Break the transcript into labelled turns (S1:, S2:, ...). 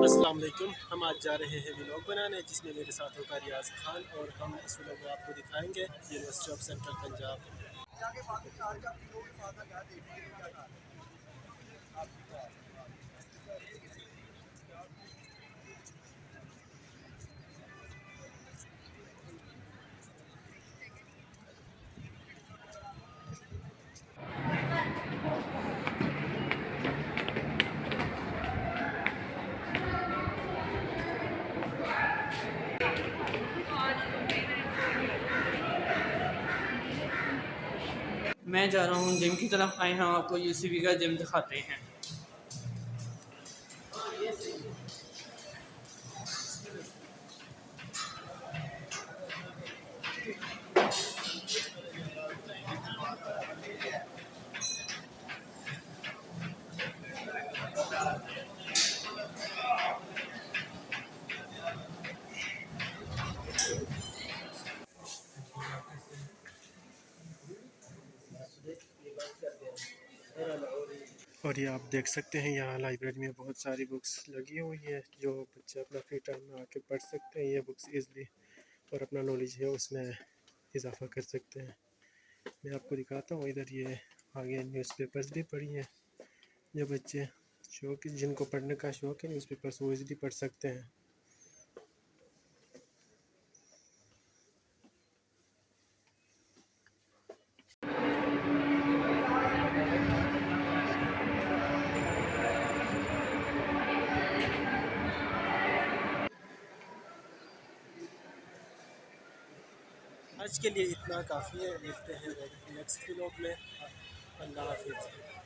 S1: अस्सलाम वालेकुम। हम आज जा रहे हैं व्लॉग बनाने जिसमें मेरे साथ होगा रियाज खान और हम इस व्लॉग में आपको दिखाएंगे यूनिवर्सिटी ऑफ सेंट्रल पंजाब।
S2: मैं जा रहा हूँ जिम की तरफ। आए हम आपको यूसीबी का जिम दिखाते हैं।
S1: और ये आप देख सकते हैं यहाँ लाइब्रेरी में बहुत सारी बुक्स लगी हुई है जो बच्चे अपना फ्री टाइम में आके पढ़ सकते हैं। ये बुक्स इजली और अपना नॉलेज है उसमें इजाफा कर सकते हैं। मैं आपको दिखाता हूँ इधर ये आगे न्यूज़पेपर्स भी पढ़ी हैं। जो बच्चे शौक जिनको पढ़ने का शौक़ है न्यूज़पेपर्स वो इजली पढ़ सकते हैं। आज के लिए इतना काफ़ी है। मिलते हैं नेक्स्ट व्लॉग में। अल्लाह हाफिज़।